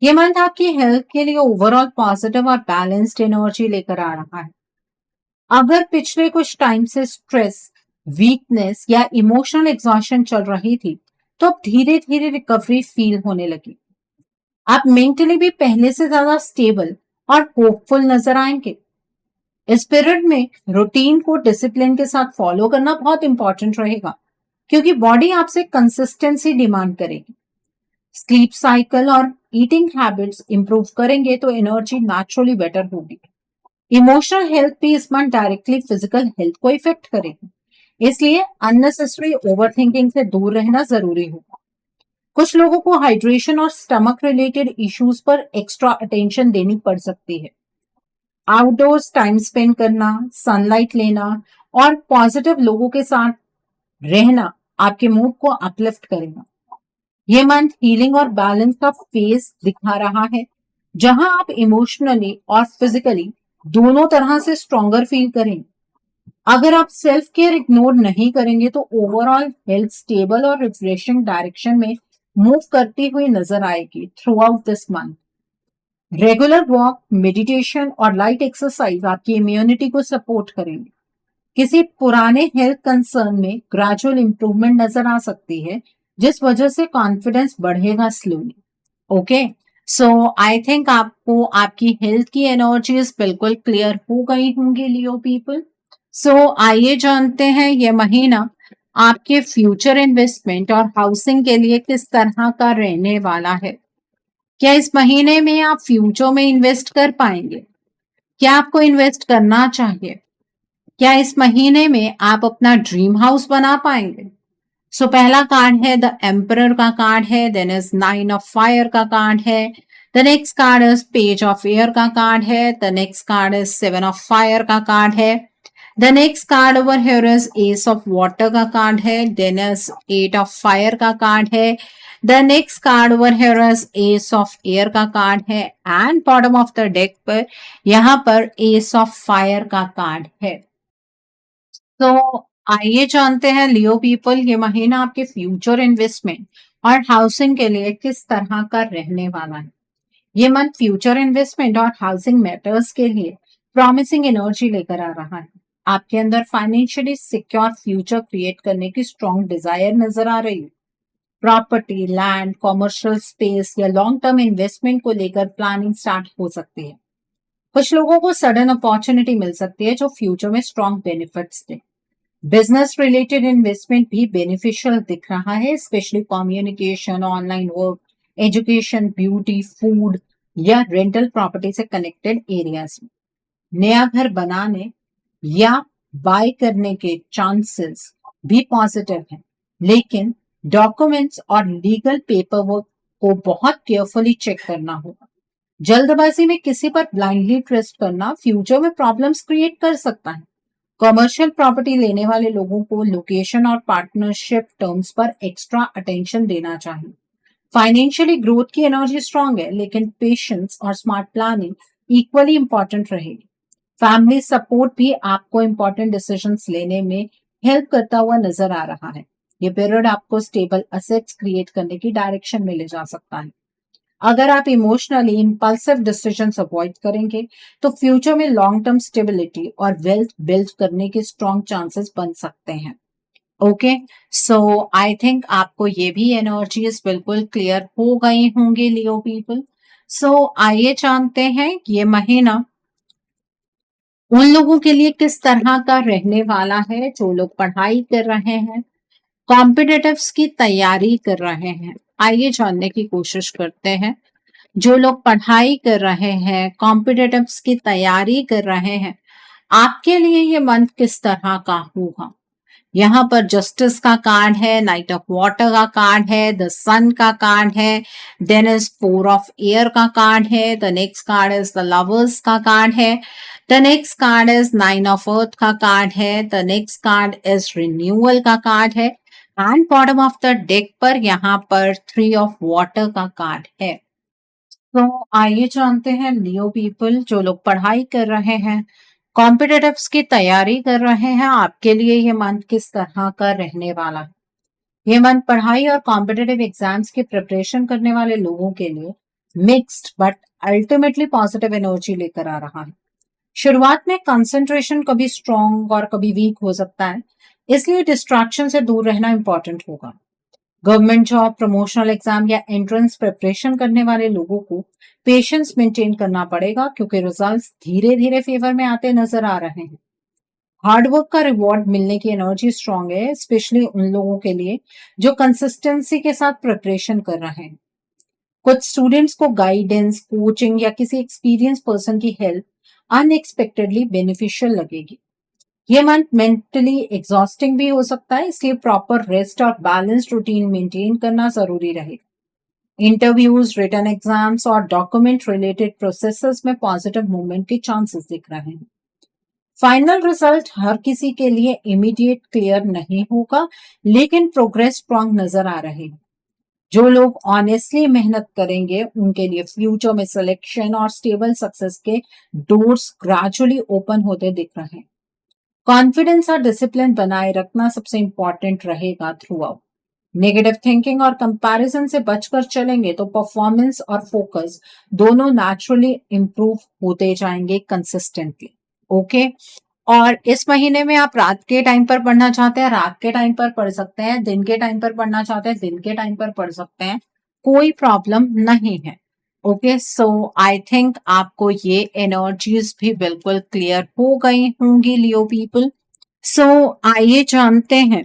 ये मंथ आपकी हेल्थ के लिए ओवरऑल पॉजिटिव और बैलेंस्ड एनर्जी लेकर आ रहा है। अगर पिछले कुछ टाइम से स्ट्रेस, वीकनेस या इमोशनल एग्जॉशन चल रही थी तो अब धीरे धीरे रिकवरी फील होने लगी। आप मेंटली भी पहले से ज्यादा स्टेबल और होपफुल नजर आएंगे। इस पीरियड में रूटीन को डिसिप्लिन के साथ फॉलो करना बहुत इंपॉर्टेंट रहेगा, क्योंकि बॉडी आपसे कंसिस्टेंसी डिमांड करेगी। स्लीप साइकिल और ईटिंग हैबिट्स इंप्रूव करेंगे तो एनर्जी नेचुरली बेटर होगी। इमोशनल हेल्थ भी इस मंथ डायरेक्टली फिजिकल हेल्थ को इफेक्ट करेगी, इसलिए अननेसेसरी ओवरथिंकिंग से दूर रहना जरूरी होगा। कुछ लोगों को हाइड्रेशन और स्टमक रिलेटेड इश्यूज पर एक्स्ट्रा अटेंशन देनी पड़ सकती है। आउटडोर्स टाइम स्पेंड करना, सनलाइट लेना और पॉजिटिव लोगों के साथ रहना आपके मूड को अपलिफ्ट करेगा। ये मंथ हीलिंग और बैलेंस का फेज दिखा रहा है, जहां आप इमोशनली और फिजिकली दोनों तरह से स्ट्रॉन्गर फील करेंगे। अगर आप सेल्फ केयर इग्नोर नहीं करेंगे तो ओवरऑल हेल्थ स्टेबल और रिफ्रेशिंग डायरेक्शन में मूव करती हुई नजर आएगी through out this month. Regular walk, meditation और लाइट एक्सरसाइज आपकी इम्यूनिटी को सपोर्ट करेंगे। किसी पुराने हेल्थ कंसर्न में ग्रेजुअल इंप्रूवमेंट नजर आ सकती है, जिस वजह से कॉन्फिडेंस बढ़ेगा slowly. Okay, so I think आपको आपकी हेल्थ की एनर्जीज बिल्कुल क्लियर हो गई होंगी लियो पीपल। सो आइए जानते हैं ये महीना आपके फ्यूचर इन्वेस्टमेंट और हाउसिंग के लिए किस तरह का रहने वाला है। क्या इस महीने में आप फ्यूचर में इन्वेस्ट कर पाएंगे? क्या आपको इन्वेस्ट करना चाहिए? क्या इस महीने में आप अपना ड्रीम हाउस बना पाएंगे? सो पहला कार्ड है द एम्परर का कार्ड है, देन इज 9 ऑफ फायर का कार्ड है, the next card is page of air का कार्ड है। The next card is seven of fire का कार्ड है। The next card over here is ace of water का card है। Then is eight of fire का card है। The next card over here is ace of air का card है and bottom of the deck पर यहां पर S of fire का कार्ड है। तो आइए जानते हैं लियो पीपल, ये महीना आपके फ्यूचर इन्वेस्टमेंट और हाउसिंग के लिए किस तरह का रहने वाला है। ये मंथ फ्यूचर इन्वेस्टमेंट और हाउसिंग मैटर्स के लिए प्रॉमिसिंग एनर्जी लेकर आ रहा है। आपके अंदर फाइनेंशियली सिक्योर फ्यूचर क्रिएट करने की स्ट्रॉन्ग डिजायर नजर आ रही है। प्रॉपर्टी, लैंड, कॉमर्शियल स्पेस या लॉन्ग टर्म इन्वेस्टमेंट को लेकर प्लानिंग स्टार्ट हो सकती है। कुछ लोगों को सडन अपॉर्चुनिटी मिल सकती है जो फ्यूचर में स्ट्रॉन्ग बेनिफिट्स दे। बिजनेस रिलेटेड इन्वेस्टमेंट भी बेनिफिशियल दिख रहा है, specially communication, online work, education, beauty, food या रेंटल प्रॉपर्टी से कनेक्टेड एरियाज में। नया घर बनाने या बाय करने के चांसेस भी पॉजिटिव हैं, लेकिन डॉक्यूमेंट्स और लीगल पेपर वर्क को बहुत केयरफुली चेक करना होगा। जल्दबाजी में किसी पर ब्लाइंडली ट्रस्ट करना फ्यूचर में प्रॉब्लम्स क्रिएट कर सकता है। कमर्शियल प्रॉपर्टी लेने वाले लोगों को लोकेशन और पार्टनरशिप टर्म्स पर एक्स्ट्रा अटेंशन देना चाहिए। फाइनेंशियली ग्रोथ की एनर्जी स्ट्रांग है, लेकिन पेशेंस और स्मार्ट प्लानिंग इक्वली इंपॉर्टेंट रहेगी। फैमिली सपोर्ट भी आपको इंपॉर्टेंट डिसीजंस लेने में हेल्प करता हुआ नजर आ रहा है। ये पीरियड आपको स्टेबल असेट्स क्रिएट करने की डायरेक्शन में ले जा सकता है। अगर आप इमोशनली इंपल्सिव डिसीजंस अवॉइड करेंगे तो फ्यूचर में लॉन्ग टर्म स्टेबिलिटी और वेल्थ बिल्ड करने के स्ट्रॉन्ग चांसेस बन सकते हैं। ओके, सो आई थिंक आपको ये भी एनर्जीज बिल्कुल क्लियर हो गई होंगी लियो पीपल। सो आइए जानते हैं ये महीना उन लोगों के लिए किस तरह का रहने वाला है जो लोग पढ़ाई कर रहे हैं, कॉम्पिटिटिव्स की तैयारी कर रहे हैं। आइए जानने की कोशिश करते हैं। जो लोग पढ़ाई कर रहे हैं, कॉम्पिटिटिव्स की तैयारी कर रहे हैं, आपके लिए ये मंथ किस तरह का होगा। यहाँ पर जस्टिस का कार्ड है, नाइट ऑफ वाटर का कार्ड है, द सन का कार्ड है, then is four of air का कार्ड है, the next card is the lovers का कार्ड है, the next card is nine of earth का कार्ड है, the next card is renewal का कार्ड है and bottom of the deck पर यहाँ पर थ्री ऑफ वाटर का कार्ड है। तो आइए जानते हैं लियो पीपल, जो लोग पढ़ाई कर रहे हैं, कॉम्पिटिटिव्स की तैयारी कर रहे हैं, आपके लिए ये मंथ किस तरह का रहने वाला है। ये मंथ पढ़ाई और कॉम्पिटिटिव एग्जाम्स की प्रिपरेशन करने वाले लोगों के लिए mixed but ultimately positive energy लेकर आ रहा है। शुरुआत में कंसंट्रेशन कभी स्ट्रॉन्ग और कभी वीक हो सकता है, इसलिए डिस्ट्रैक्शन से दूर रहना इंपॉर्टेंट होगा। गवर्नमेंट जॉब, प्रमोशनल एग्जाम या एंट्रेंस प्रिपरेशन करने वाले लोगों को पेशेंस मेंटेन करना पड़ेगा, क्योंकि रिजल्ट्स धीरे धीरे फेवर में आते नजर आ रहे हैं। हार्डवर्क का रिवॉर्ड मिलने की एनर्जी स्ट्रांग है, स्पेशली उन लोगों के लिए जो कंसिस्टेंसी के साथ प्रिपरेशन कर रहे हैं। कुछ स्टूडेंट्स को गाइडेंस, कोचिंग या किसी एक्सपीरियंस पर्सन की हेल्प अनएक्सपेक्टेडली बेनिफिशियल लगेगी। ये मंथ मेंटली एग्जॉस्टिंग भी हो सकता है, इसलिए प्रॉपर रेस्ट और बैलेंस्ड रूटीन मेंटेन करना जरूरी रहेगा। इंटरव्यूज, रिटन एग्जाम्स और डॉक्यूमेंट रिलेटेड प्रोसेसेस में पॉजिटिव मूवमेंट के चांसेस दिख रहे हैं। फाइनल रिजल्ट हर किसी के लिए इमीडिएट क्लियर नहीं होगा, लेकिन प्रोग्रेस स्ट्रॉन्ग नजर आ रही है। जो लोग ऑनेस्टली मेहनत करेंगे उनके लिए फ्यूचर में सिलेक्शन और स्टेबल सक्सेस के डोर्स ग्रेजुअली ओपन होते दिख रहे हैं। कॉन्फिडेंस और डिसिप्लिन बनाए रखना सबसे इंपॉर्टेंट रहेगा थ्रू आउट। नेगेटिव थिंकिंग और कंपैरिजन से बचकर चलेंगे तो परफॉर्मेंस और फोकस दोनों नेचुरली इंप्रूव होते जाएंगे कंसिस्टेंटली। ओके, और इस महीने में आप रात के टाइम पर पढ़ना चाहते हैं, रात के टाइम पर पढ़ सकते हैं, दिन के टाइम पर पढ़ना चाहते हैं, दिन के टाइम पर पढ़ सकते हैं, कोई प्रॉब्लम नहीं है। ओके, सो आई थिंक आपको ये एनर्जीज भी बिल्कुल क्लियर हो गई होंगी लियो पीपल। सो आइए जानते हैं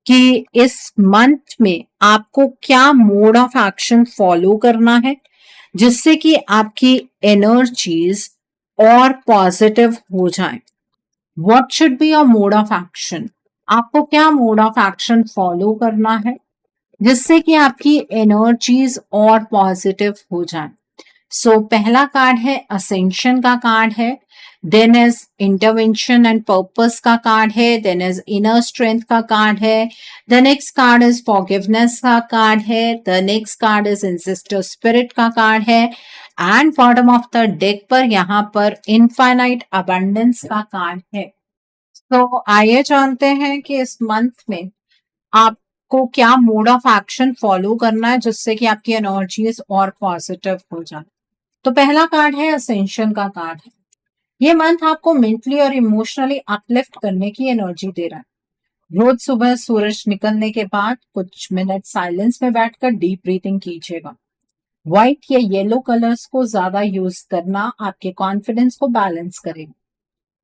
कि इस मंथ में आपको क्या मोड ऑफ एक्शन फॉलो करना है जिससे कि आपकी एनर्जीज और पॉजिटिव हो जाए। What should be your mode of action, आपको क्या मोड ऑफ एक्शन फॉलो करना है जिससे कि आपकी एनर्जीज और पॉजिटिव हो जाए। सो पहला कार्ड है असेंशन का कार्ड है, then is intervention and purpose का कार्ड है, देन इज इनर स्ट्रेंथ का कार्ड है, the next card is forgiveness का कार्ड है, the next card is ancestor spirit का कार्ड है, and bottom of the deck पर यहाँ पर इनफाइनाइट अबंडेंस का कार्ड है। तो आइए जानते हैं कि इस मंथ में आपको क्या मोड ऑफ एक्शन फॉलो करना है जिससे कि आपकी एनर्जीज और पॉजिटिव हो जाए। तो पहला कार्ड है असेंशन का कार्ड है। ये मंथ आपको मेंटली और इमोशनली अपलिफ्ट करने की एनर्जी दे रहा है। रोज सुबह सूरज निकलने के बाद कुछ मिनट साइलेंस में बैठकर डीप ब्रीथिंग कीजिएगा। व्हाइट या येलो कलर्स को ज्यादा यूज करना आपके कॉन्फिडेंस को बैलेंस करेगा।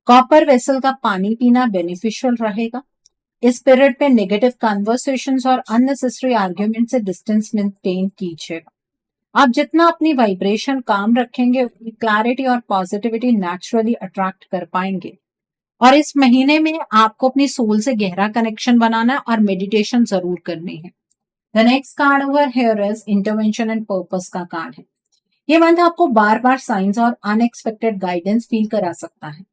कॉपर वेसल का पानी पीना बेनिफिशियल रहेगा। इस पीरियड में नेगेटिव कन्वर्सेशंस और अननेसेसरी आर्ग्यूमेंट से डिस्टेंस मेंटेन कीजिएगा। आप जितना अपनी वाइब्रेशन काम रखेंगे उतनी क्लैरिटी और पॉजिटिविटी नेचुरली अट्रैक्ट कर पाएंगे। और इस महीने में आपको अपनी सोल से गहरा कनेक्शन बनाना है और मेडिटेशन जरूर करनी है। The next card over here is intervention and purpose का कार्ड है। ये मंथ आपको बार बार साइंस और अनएक्सपेक्टेड गाइडेंस फील करा सकता है।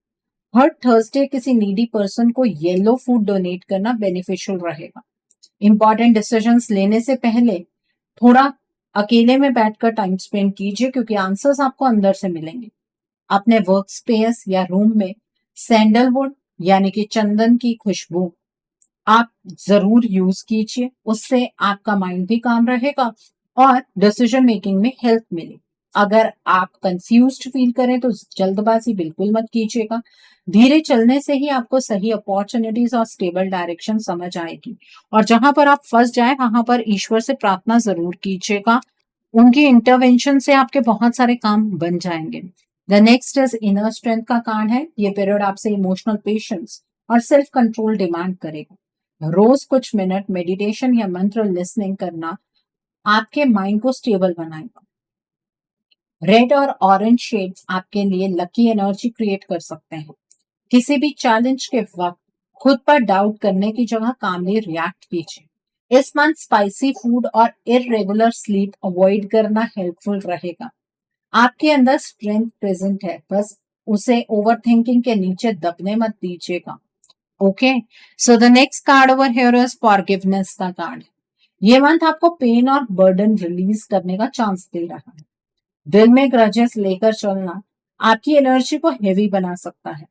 हर थर्सडे किसी नीडी पर्सन को येलो फूड डोनेट करना बेनिफिशियल रहेगा। इंपॉर्टेंट डिसीजंस लेने से पहले थोड़ा अकेले में बैठकर टाइम स्पेंड कीजिए क्योंकि आंसर्स आपको अंदर से मिलेंगे। अपने वर्क स्पेस या रूम में सैंडलवुड यानी कि चंदन की खुशबू आप जरूर यूज कीजिए, उससे आपका माइंड भी काम रहेगा और डिसीजन मेकिंग में हेल्प मिलेगी। अगर आप कंफ्यूज्ड फील करें तो जल्दबाजी बिल्कुल मत कीजिएगा। धीरे चलने से ही आपको सही अपॉर्चुनिटीज और स्टेबल डायरेक्शन समझ आएगी। और जहां पर आप फंस जाए वहां पर ईश्वर से प्रार्थना जरूर कीजिएगा। उनकी इंटरवेंशन से आपके बहुत सारे काम बन जाएंगे। The next is inner strength का कार्ड है। ये पीरियड आपसे इमोशनल पेशेंस और सेल्फ कंट्रोल डिमांड करेगा। रोज कुछ मिनट मेडिटेशन या मंत्र लिसनिंग करना आपके माइंड को स्टेबल बनाएगा। रेड और ऑरेंज शेड्स आपके लिए लकी एनर्जी क्रिएट कर सकते हैं। किसी भी चैलेंज के वक्त खुद पर डाउट करने की जगह कामली रिएक्ट कीजिए। इस मंथ स्पाइसी फूड और इररेगुलर स्लीप अवॉइड करना हेल्पफुल रहेगा। आपके अंदर स्ट्रेंथ प्रेजेंट है, बस उसे ओवर थिंकिंग के नीचे दबने मत दीजिएगा। Okay, so the next card over here is forgiveness का कार्ड। ये मंथ आपको पेन और बर्डन रिलीज करने का चांस दे रहा है। दिल में ग्रजेस लेकर चलना आपकी एनर्जी को हेवी बना सकता है।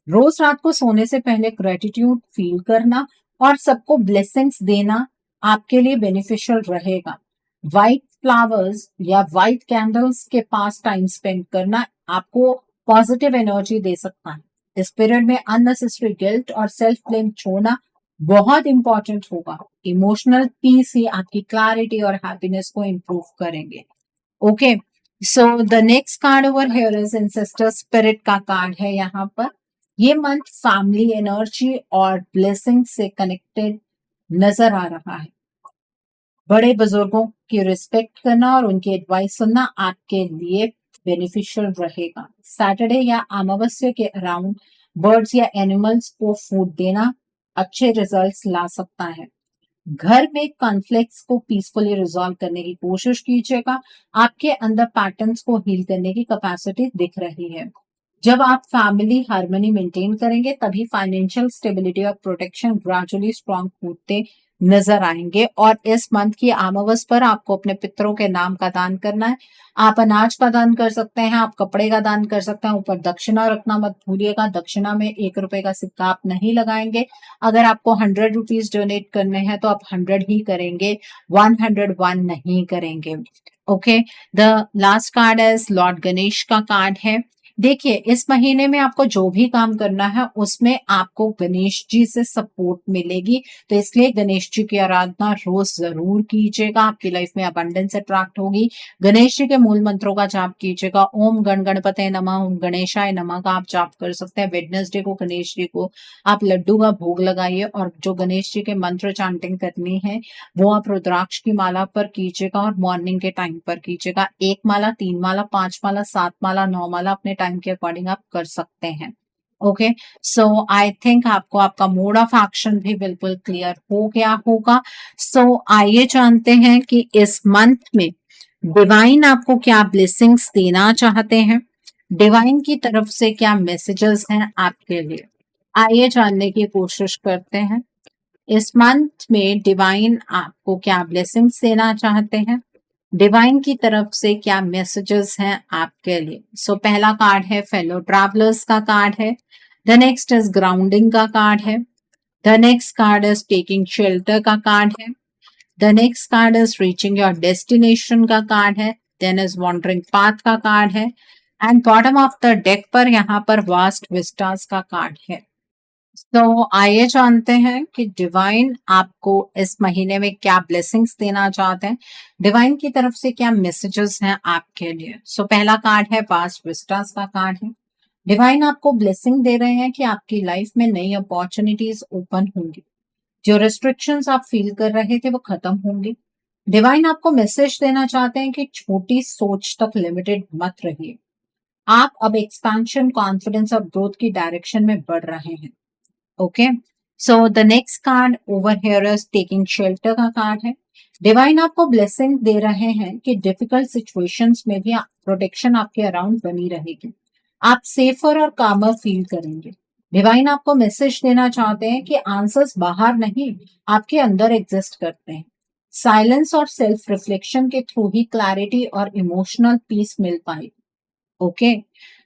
रोज रात को सोने से पहले ग्रेटिट्यूड फील करना और सबको ब्लेसिंग्स देना आपके लिए बेनिफिशियल रहेगा। व्हाइट फ्लावर्स या व्हाइट कैंडल्स के पास टाइम स्पेंड करना आपको पॉजिटिव एनर्जी दे सकता है। इस पीरियड में अननेसेसरी गिल्ट और सेल्फ ब्लेम छोड़ना बहुत इंपॉर्टेंट होगा। इमोशनल पीस ही आपकी क्लैरिटी और हैप्पीनेस को इम्प्रूव करेंगे। Okay, so the next card over here is ancestor spirit का कार्ड है। यहाँ पर ये मंथ फैमिली एनर्जी और ब्लेसिंग से कनेक्टेड नजर आ रहा है। बड़े बुजुर्गों की रिस्पेक्ट करना और उनकी एडवाइस सुनना आपके लिए बेनिफिशियल रहेगा। सैटरडे या अमावस्या के अराउंड बर्ड्स या एनिमल्स को फूड देना अच्छे रिजल्ट्स ला सकता है। घर में कॉन्फ्लिक्ट्स को पीसफुली रिजॉल्व करने की कोशिश कीजिएगा। आपके अंदर पैटर्न्स को हील करने की कैपेसिटी दिख रही है। जब आप फैमिली हार्मनी मेंटेन करेंगे तभी फाइनेंशियल स्टेबिलिटी और प्रोटेक्शन ग्रेजुअली स्ट्रांग होते नजर आएंगे। और इस मंथ की अमावस पर आपको अपने पितरों के नाम का दान करना है। आप अनाज का दान कर सकते हैं, आप कपड़े का दान कर सकते हैं। ऊपर दक्षिणा रखना मत भूलिएगा। दक्षिणा में 1 रुपए का सिक्का आप नहीं लगाएंगे। अगर आपको 100 रुपीज डोनेट करने हैं तो आप 100 ही करेंगे, 101 नहीं करेंगे। Okay, the last card is Lord Ganesh का कार्ड है। देखिए, इस महीने में आपको जो भी काम करना है उसमें आपको गणेश जी से सपोर्ट मिलेगी। तो इसलिए गणेश जी की आराधना रोज जरूर कीजिएगा। आपकी लाइफ में अबंडेंस अट्रैक्ट होगी। गणेश जी के मूल मंत्रों का जाप कीजिएगा। ओम गण गणपते नमः, ओम गणेशाय नमः का आप जाप कर सकते हैं। वेडनेसडे को गणेश जी को आप लड्डू का भोग लगाइए और जो गणेश जी के मंत्र चांटिंग करनी है वो आप रुद्राक्ष की माला पर कीजिएगा और मॉर्निंग के टाइम पर कीजिएगा। 1 माला, 3 माला, 5 माला, 7 माला, 9 माला अपने टाइम के अकॉर्डिंग आप कर सकते हैं। ओके, सो आई थिंक आपको आपका मोड ऑफ एक्शन भी बिल्कुल क्लियर हो गया होगा। सो आइए जानते हैं कि इस मंथ में डिवाइन आपको क्या ब्लेसिंग्स देना चाहते हैं, डिवाइन की तरफ से क्या मैसेजेस हैं आपके लिए, आइए जानने की कोशिश करते हैं। इस मंथ में डिवाइन आपको क्या ब्लेसिंग्स देना चाहते हैं, डिवाइन की तरफ से क्या मैसेजेस हैं आपके लिए। पहला कार्ड है फेलो ट्रैवलर्स का कार्ड है। द नेक्स्ट इज ग्राउंडिंग का कार्ड है। The next card is taking shelter का कार्ड है। The next card is reaching your destination का कार्ड है। देन इज वॉन्डरिंग पाथ का कार्ड है। And bottom of the deck पर यहाँ पर वास्ट विस्टास का कार्ड है। आइए जानते हैं कि डिवाइन आपको इस महीने में क्या ब्लेसिंग्स देना चाहते हैं, डिवाइन की तरफ से क्या मैसेजेस हैं आपके लिए। पहला कार्ड है पास्ट विस्टास का कार्ड है। डिवाइन आपको ब्लेसिंग दे रहे हैं कि आपकी लाइफ में नई अपॉर्चुनिटीज ओपन होंगी, जो रेस्ट्रिक्शंस आप फील कर रहे थे वो खत्म होंगे। डिवाइन आपको मैसेज देना चाहते हैं कि छोटी सोच तक लिमिटेड मत रहिए, आप अब एक्सपेंशन, कॉन्फिडेंस और ग्रोथ की डायरेक्शन में बढ़ रहे हैं। Okay, so the next card over here is taking shelter का कार्ड है। डिवाइन आपको ब्लेसिंग दे रहे हैं कि डिफिकल्ट सिचुएशंस में भी प्रोटेक्शन आपके अराउंड बनी रहेगी, आप सेफर और कामर फील करेंगे। डिवाइन आपको मैसेज देना चाहते हैं कि आंसर्स बाहर नहीं, आपके अंदर एग्जिस्ट करते हैं। साइलेंस और सेल्फ रिफ्लेक्शन के थ्रू ही क्लैरिटी और इमोशनल पीस मिल पाएगी। Okay,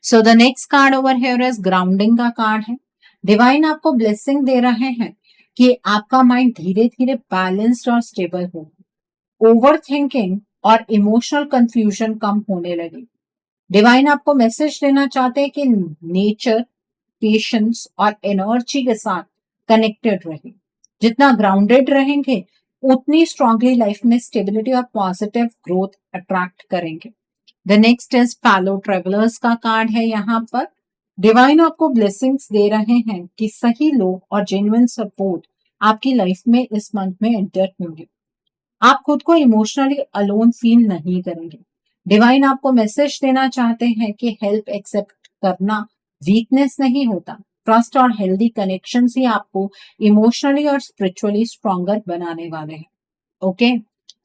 so the next card over here is grounding का कार्ड है। डिवाइन आपको ब्लेसिंग दे रहे हैं कि आपका माइंड धीरे धीरे बैलेंस्ड और स्टेबल होगा, ओवर थिंकिंग और इमोशनल कंफ्यूजन कम होने लगे। डिवाइन आपको मैसेज देना चाहते हैं कि नेचर, पेशेंस और एनर्जी के साथ कनेक्टेड रहे। जितना ग्राउंडेड रहेंगे उतनी स्ट्रांगली लाइफ में स्टेबिलिटी और पॉजिटिव ग्रोथ अट्रैक्ट करेंगे। The next is fellow travellers का कार्ड है। यहाँ पर डिवाइन आपको ब्लेसिंग्स दे रहे हैं कि सही लोग और जेन्युइन सपोर्ट आपकी लाइफ में इस मंथ में एंटर होंगे, आप खुद को इमोशनली अलोन फील नहीं करेंगे। डिवाइन आपको मैसेज देना चाहते हैं कि हेल्प एक्सेप्ट करना वीकनेस नहीं होता, ट्रस्ट और हेल्दी कनेक्शन ही आपको इमोशनली और स्पिरिचुअली स्ट्रॉन्गर बनाने वाले हैं। Okay,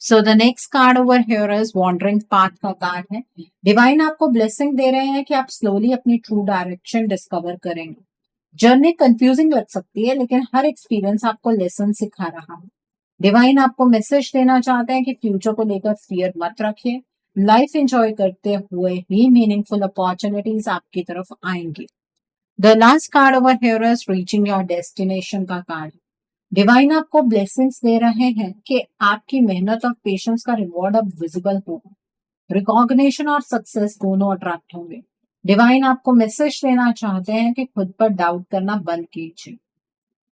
so the next card over here is wandering path का कार्ड है। डिवाइन आपको ब्लेसिंग दे रहे हैं कि आप स्लोली अपनी ट्रू डायरेक्शन डिस्कवर करेंगे। जर्नी कंफ्यूजिंग लग सकती है, लेकिन हर एक्सपीरियंस आपको लेसन सिखा रहा है। डिवाइन आपको मैसेज देना चाहते हैं कि फ्यूचर को लेकर फियर मत रखिए, लाइफ एंजॉय करते हुए ही मीनिंगफुल अपॉर्चुनिटीज आपकी तरफ आएंगी। The last card over here is reaching your destination का कार्ड। डिवाइन आपको ब्लेसिंग्स दे रहे हैं कि आपकी मेहनत और पेशेंस का रिवॉर्ड अब विजिबल होगा, रिकॉग्निशन और सक्सेस दोनों अट्रैक्ट होंगे। डिवाइन आपको मैसेज देना चाहते हैं कि खुद पर डाउट करना बंद कीजिए,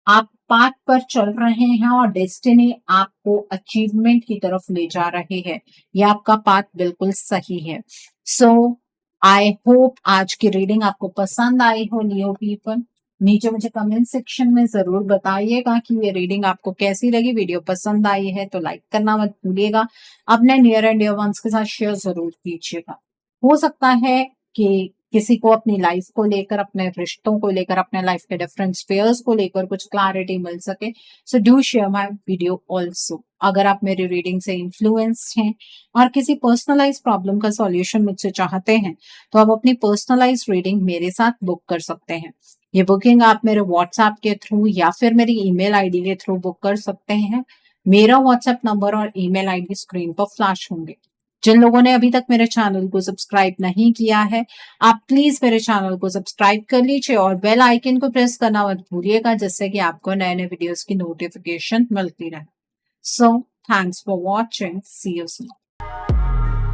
आप पाथ पर चल रहे हैं और डेस्टिनी आपको अचीवमेंट की तरफ ले जा रही है, ये आपका पाथ बिल्कुल सही है। आई होप आज की रीडिंग आपको पसंद आई हो लियो पीपल। नीचे मुझे कमेंट सेक्शन में जरूर बताइएगा कि ये रीडिंग आपको कैसी लगी। वीडियो पसंद आई है तो लाइक करना मत भूलिएगा, अपने नियर एंड डियर वंस के साथ शेयर जरूर कीजिएगा। हो सकता है कि किसी को अपनी लाइफ को लेकर, अपने रिश्तों को लेकर, अपने लाइफ के डिफरेंट स्फेयर्स को लेकर कुछ क्लैरिटी मिल सके। So do share my video also. अगर आप मेरी रीडिंग से इन्फ्लुएंस्ड हैं और किसी पर्सनलाइज प्रॉब्लम का सॉल्यूशन मुझसे चाहते हैं तो आप अपनी पर्सनलाइज रीडिंग मेरे साथ बुक कर सकते हैं। ये बुकिंग आप मेरे व्हाट्सएप के थ्रू या फिर मेरी ईमेल आईडी के थ्रू बुक कर सकते हैं। मेरा व्हाट्सएप नंबर और ईमेल आईडी स्क्रीन पर फ्लैश होंगे। जिन लोगों ने अभी तक मेरे चैनल को सब्सक्राइब नहीं किया है, आप प्लीज मेरे चैनल को सब्सक्राइब कर लीजिए और बेल आइकन को प्रेस करना मत भूलिएगा, जिससे कि आपको नए नए वीडियोस की नोटिफिकेशन मिलती रहे। So thanks for watching, see you soon.